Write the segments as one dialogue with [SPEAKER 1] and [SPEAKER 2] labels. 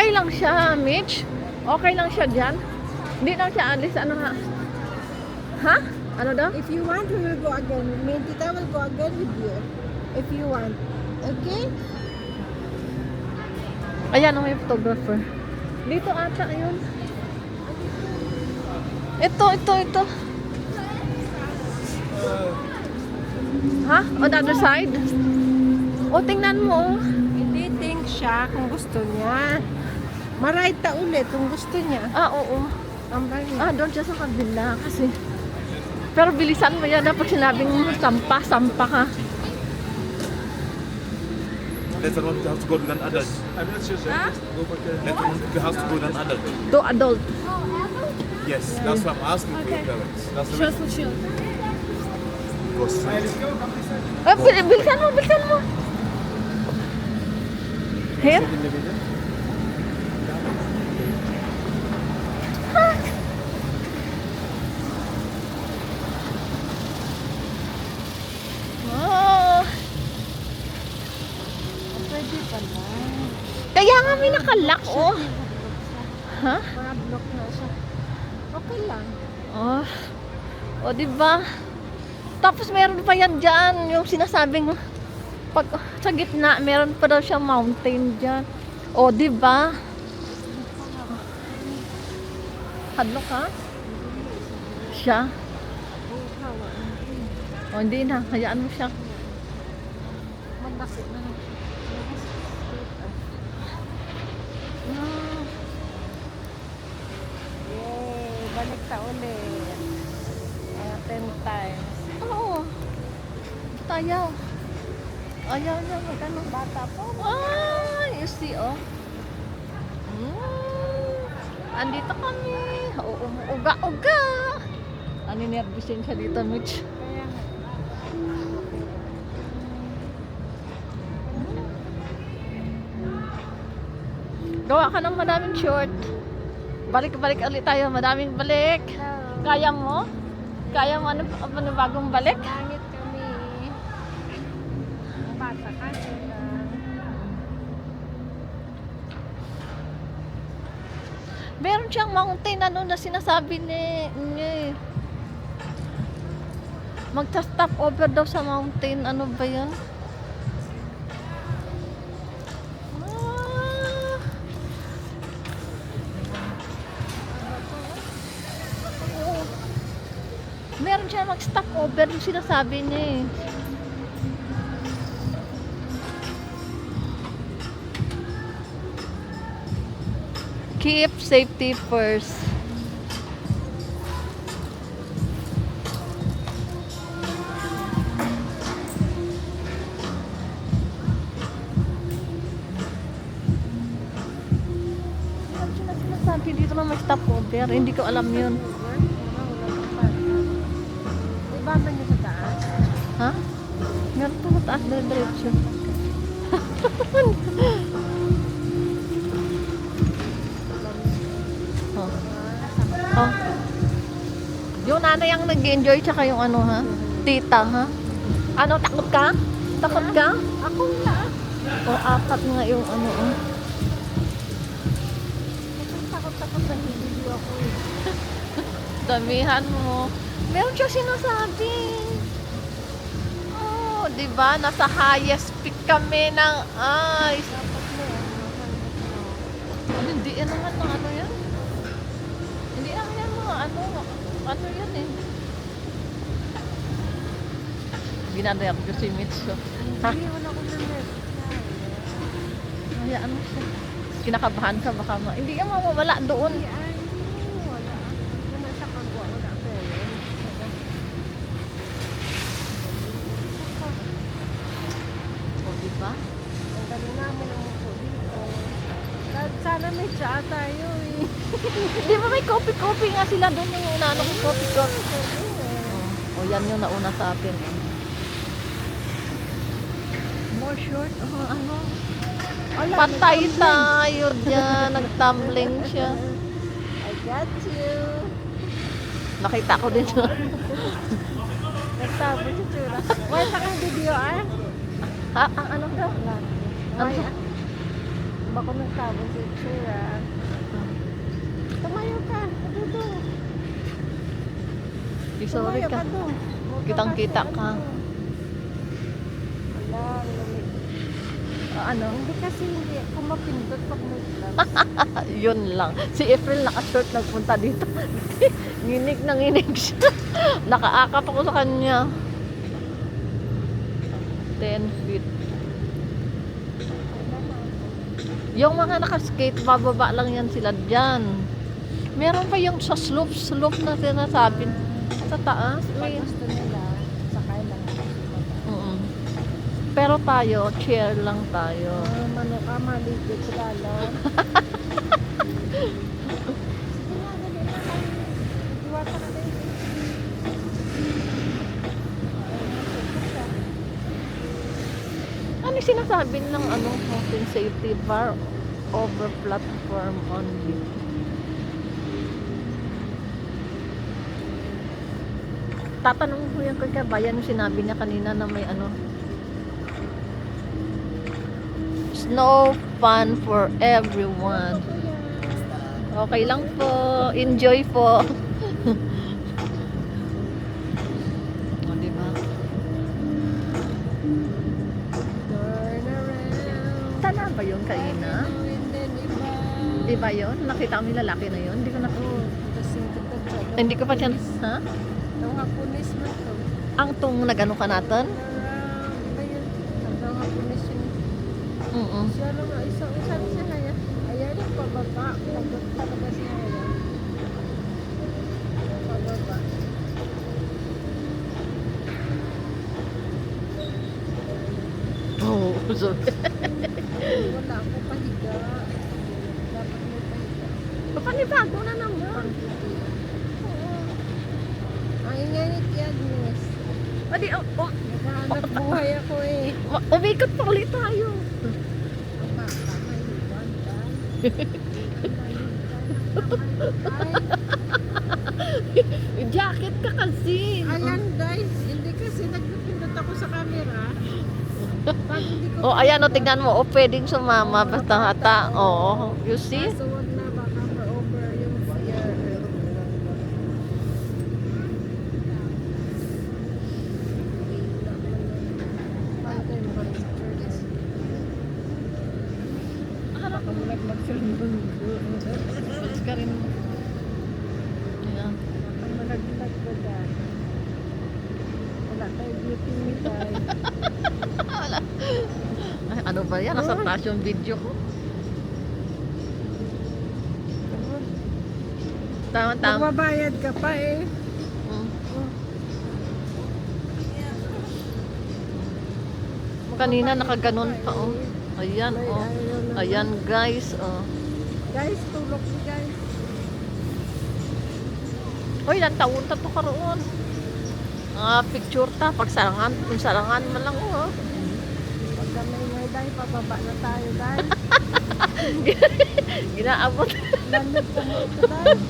[SPEAKER 1] Okay lang siya, Mitch. Okay lang siya dyan. Hindi lang siya alis. Ano nga? Ha? Ano daw?
[SPEAKER 2] If you want, we will go again. Me and Tita will go again with you. If you want. Okay?
[SPEAKER 1] Ayan, may photographer. Dito ata, ayun. Ito. Ha? On the other side? O, tingnan mo.
[SPEAKER 2] Hindi think siya kung gusto niya. Maride ta ulit kung gusto niya.
[SPEAKER 1] Ah, oo.
[SPEAKER 2] Ang bali.
[SPEAKER 1] Doon siya sa kabila kasi. Pero bilisan mo yan. Dapat sinabing sampa ka.
[SPEAKER 3] Later on, you have to go with an adult.
[SPEAKER 1] Ha?
[SPEAKER 3] Later on, you have to go with an adult.
[SPEAKER 1] To adult.
[SPEAKER 3] Yes, that's why I'm asking for your parents. That's the reason. Go straight.
[SPEAKER 1] Bilisan mo. Here? Oh.
[SPEAKER 2] Pwede pala.
[SPEAKER 1] Kaya nga may nakalak, oh. Ha?
[SPEAKER 2] Ma-block na siya. Okay lang.
[SPEAKER 1] Oh. O, diba? Tapos meron pa yan dyan, yung sinasabing pag sa gitna, meron pa daw siyang mountain dyan. O, diba? Hadlok ha? Siya? O, hindi na. Hayaan mo siya.
[SPEAKER 2] Magdakit na. Yay! Balik ta ulit. 10 times.
[SPEAKER 1] Oo. Ayaw. Ayaw niya magkano.
[SPEAKER 2] Bata po.
[SPEAKER 1] Ay, you see, oh. Andito kami. Uga-uga. Ano nervisin siya dito, Mitch?
[SPEAKER 2] Kaya nga.
[SPEAKER 1] Gawa ka ng madaming short. Balik-balik ulit tayo. Madaming balik.
[SPEAKER 2] Hello.
[SPEAKER 1] Kaya mo? Kaya mo ano bagong balik?
[SPEAKER 2] Langit kami. Bata ka sila.
[SPEAKER 1] Meron siyang mountain ano na sinasabi niya. Magta-stop over daw sa mountain. Ano ba yun? Ah. Oo. Meron siya mag-stop over yung sinasabi niya eh. Keep safety first. Meron siya na sinasabi dito na may stop over. Hindi ko alam yun.
[SPEAKER 2] Iba man niyo sa taas.
[SPEAKER 1] Ha? Meron po mataas na diretso. Oh. Oh. Yung nanay ang nag-enjoy tsaka yung ano ha? Tita ha? Ano, takot ka? Takot ka?
[SPEAKER 2] Ako wala.
[SPEAKER 1] O apat nga yung ano oh.
[SPEAKER 2] Takot-takot na video ako.
[SPEAKER 1] Damihan mo. Meron siya sinasabi. Oh, di ba? Nasa highest peak kami ng ice. Hindi yan naman ng ano yan. Hindi lang yan mga ano yan eh. Binader ko si Mitch. Ha?
[SPEAKER 2] Hindi wala ko na net.
[SPEAKER 1] Hayaan mo siya. Kinakabahan ka baka hindi ka mawawala doon.
[SPEAKER 2] Ay, wala. Wala siya kagwa. Wala ko yun.
[SPEAKER 1] O, di ba?
[SPEAKER 2] Ang galing namin ang muko dito. Sana may tsa tayo eh.
[SPEAKER 1] Di ba may coffee nga sila doon yung inaano ko coffee. O, yan yung nauna sa atin. More short. Ano? Patay tayo dyan. Nagtumbling siya.
[SPEAKER 2] I got you.
[SPEAKER 1] Nakita ko din siya.
[SPEAKER 2] Nagtabo sa tsura. Wala sa kang video ah?
[SPEAKER 1] Ha? Ang ano daw?
[SPEAKER 2] Wala.
[SPEAKER 1] Ano?
[SPEAKER 2] Ay, bako nagtabo sa tsura.
[SPEAKER 1] Sorry
[SPEAKER 2] Tumaya
[SPEAKER 1] ka.
[SPEAKER 2] doon.
[SPEAKER 1] Kitang-kita ka.
[SPEAKER 2] Wala, lamig.
[SPEAKER 1] Ano?
[SPEAKER 2] Hindi kasi hindi ako mapindot pag may gloves.
[SPEAKER 1] Yun lang. Si April naka-short nagpunta dito. Nginig na nginig siya. Nakaakap ako sa kanya. 10 feet. Yung mga naka-skate, bababa lang yan sila dyan. Meron pa yung sa slope na sinasabi. Sa taas.
[SPEAKER 2] Pag
[SPEAKER 1] May,
[SPEAKER 2] gusto nila, sakay lang.
[SPEAKER 1] mm. Pero tayo, chair lang tayo.
[SPEAKER 2] Mano ka, maligid sa lalo. Sige na, dali na tayo. Iwata ka din.
[SPEAKER 1] Ano yung sinasabi ng mountain safety bar over platform only? Tatanong ko yan kay Kabayan yung sinabi niya kanina na may snow fun for everyone. Okay lang po. Enjoy po. O, diba?
[SPEAKER 2] Turn around.
[SPEAKER 1] Tala ba yun kanina?
[SPEAKER 2] And then iba.
[SPEAKER 1] Di ba yun? Nakita kami lalaki na yun? Hindi ko na...
[SPEAKER 2] Kasi kita dyan.
[SPEAKER 1] Hindi ko pa siya... Ha?
[SPEAKER 2] Ito nga pulis mo to.
[SPEAKER 1] Ang tong nagano ka natin?
[SPEAKER 2] Around. Iba yun. Ito nga pulis yun. Siya lang nga. Isa siya kaya. Ayan yung pababa. Pagod talaga siya kaya. Pababa.
[SPEAKER 1] Oo. So,
[SPEAKER 2] Wala ako pahiga. Dapat may pahiga.
[SPEAKER 1] panibago na naman.
[SPEAKER 2] Ang ingay ni Tia Agnes.
[SPEAKER 1] Adi,
[SPEAKER 2] Naghahanap buhay ako eh.
[SPEAKER 1] umikot pa ulit tayo.
[SPEAKER 2] Ang baka, may iwan ka.
[SPEAKER 1] Jacket ka kasi.
[SPEAKER 2] Ayan guys, hindi kasi nagpipindot ako sa camera. Pag hindi ko
[SPEAKER 1] Ayan tignan mo. Pwedeng sumama. Basta hata. You see?
[SPEAKER 2] Kaso wag na, baka ma-over yung fear. Pantay mo kami sa churches. Baka malaglag-sulong.
[SPEAKER 1] Balik ka rin. Ayan.
[SPEAKER 2] Baka malaglag ko dyan. Wala tayo beauty me tayo.
[SPEAKER 1] Ay, ano ba yan? Nasa taas yung video ko. Tama-tama.
[SPEAKER 2] Magbabayad ka pa eh.
[SPEAKER 1] Kanina nakaganon pa Ayan Ayan guys
[SPEAKER 2] Guys, tulog si guys.
[SPEAKER 1] Uy, ilang taon ta to karoon. Picture ta. Kung sarangan man lang
[SPEAKER 2] Pag may dahil, pababa na tayo guys.
[SPEAKER 1] Ginaabot.
[SPEAKER 2] Lamig ka mo ito guys.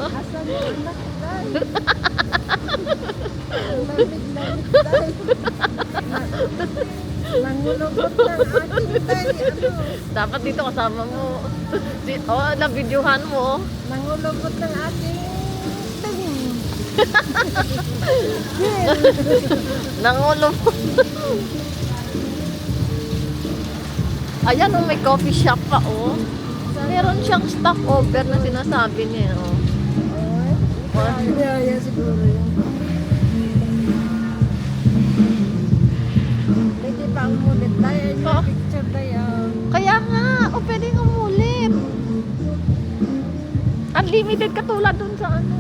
[SPEAKER 2] Asan yung anak ko guys? Lamig guys. Nangulubot ng ating tayo.
[SPEAKER 1] Dapat dito kasama mo. Na-videohan mo.
[SPEAKER 2] Nangulubot ng ating tingin.
[SPEAKER 1] Nangulo mo. Ayan may coffee shop pa Meron siyang stopover na sinasabi niya
[SPEAKER 2] Yeah, siguro yun. Pwede pa umulit tayo yung picture tayo.
[SPEAKER 1] Kaya nga, pwedeng umulit. Unlimited katulad dun sa
[SPEAKER 2] Hindi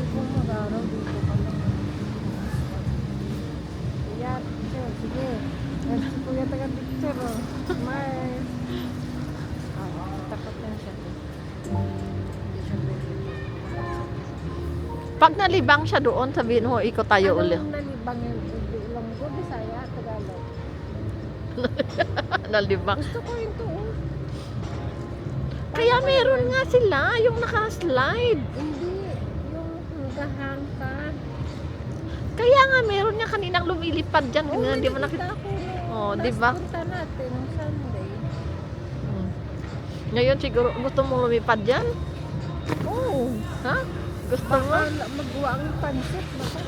[SPEAKER 2] ko mag-araw dito ka lang. Yeah, picture. Sige. Si Kuya taga-picture Smile. Takot lang siya. Hindi siya pwede.
[SPEAKER 1] Pag nalibang siya doon, sabihin mo, ikot tayo ulit.
[SPEAKER 2] Anong nalibang yung Ilonggo, Bisaya, Tagalog?
[SPEAKER 1] Nalibang.
[SPEAKER 2] Gusto ko yun to.
[SPEAKER 1] Kaya meron nga sila, yung naka-slide.
[SPEAKER 2] Hindi. Yung hanggang ka.
[SPEAKER 1] Kaya nga, meron nga kaninang lumilipad dyan. Hindi mo nakita. Di ba?
[SPEAKER 2] Punta natin ng Sunday.
[SPEAKER 1] Ngayon siguro, gusto mong lumipad dyan?
[SPEAKER 2] Oh.
[SPEAKER 1] Ha? Gusto mo?
[SPEAKER 2] Baka magawa ang pansit. Baka.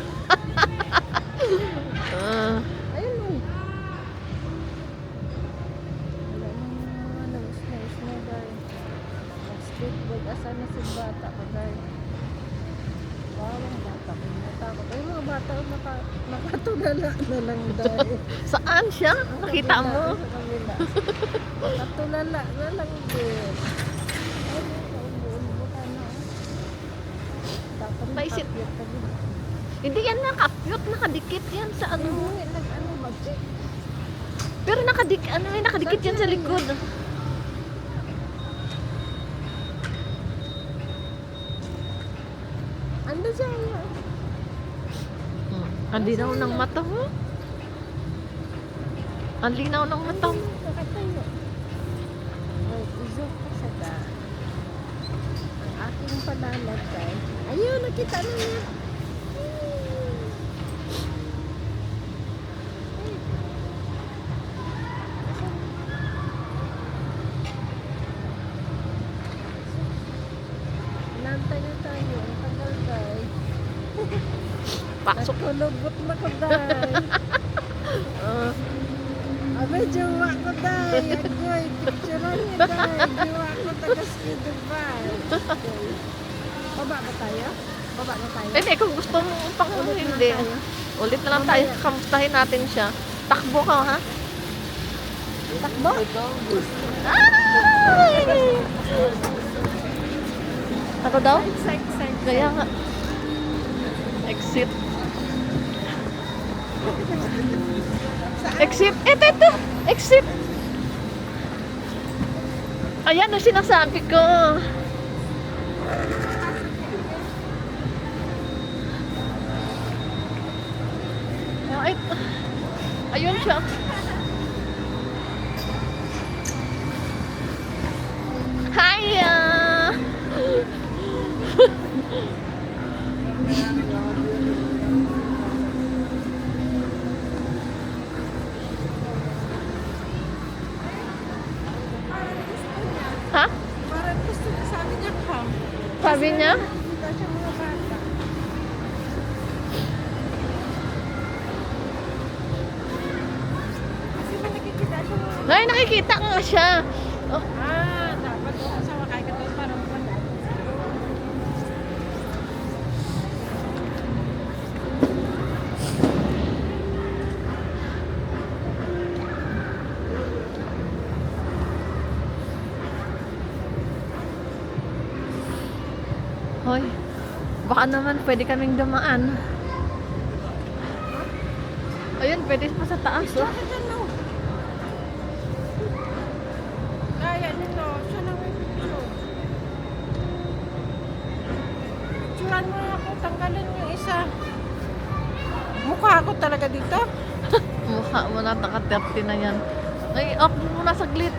[SPEAKER 1] Ah,
[SPEAKER 2] Ayun o. Wala nang mga nais na dahil. Basketball. Asa na si bata ko dahil. Wow, ang bata ko. Natakot. Ay, mga bata nakatulala na lang dahil.
[SPEAKER 1] saan siya? Nakita mo?
[SPEAKER 2] Sa kabila. Nakatulala na lang din. Ay, naubo-ubo ka na. Dapat
[SPEAKER 1] Naisip-
[SPEAKER 2] makakyat ka din.
[SPEAKER 1] Hindi yan naka-cute. Nakadikit yan sa ano.
[SPEAKER 2] Umuwi, nag-ano ba?
[SPEAKER 1] Pero nakadikit yan sa likod.
[SPEAKER 2] Ando siya.
[SPEAKER 1] Ang linaw ng mata mo. Ang linaw ng mata mo.
[SPEAKER 2] Nakatayo. Ay, izok ka sa daan. Ang aking palalagay. Ayun, nakita na niya. Nantay na tayo. Ang tagal guys.
[SPEAKER 1] Pasok.
[SPEAKER 2] Nakulugot na ko dahil.
[SPEAKER 1] Ah,
[SPEAKER 2] Abe, jowa ko dahil. Agoy, picturean niya dahil. Jowa ko tagas ko Dubai. Baba ba tayo? Baba na tayo?
[SPEAKER 1] hindi, kung gusto mo pang
[SPEAKER 2] Ulit na
[SPEAKER 1] hindi.
[SPEAKER 2] tayo.
[SPEAKER 1] Ulit na lang tayo. Kamustahin natin siya. Takbo ka, ha?
[SPEAKER 2] Takbo?
[SPEAKER 1] Ay! Ako daw?
[SPEAKER 2] Side.
[SPEAKER 1] Kaya nga. Exit. Exit. Ito. Exit. Ayan ang sinasabi ko. Ay, ayun siya. Hiya! Ha?
[SPEAKER 2] Parang gusto niya, sabi niya ka.
[SPEAKER 1] Sabi niya?
[SPEAKER 2] Kita siya mga bata. Kasi ba nakikita siya mga...
[SPEAKER 1] Ay, nakikita ko nga siya. Oh,
[SPEAKER 2] Dapat sa wakay ka doon parang wala.
[SPEAKER 1] hoy. Baka naman pwede kaming dumaan. Ayun, pwede pa sa taas. Oh.
[SPEAKER 2] Bakit ano? Kaya nito, siya lang may picture. Picturean mo ako, tanggalin yung isa. Mukha ako talaga dito.
[SPEAKER 1] Mukha mo na, taka-30 na yan. Ay, up mo muna saglit.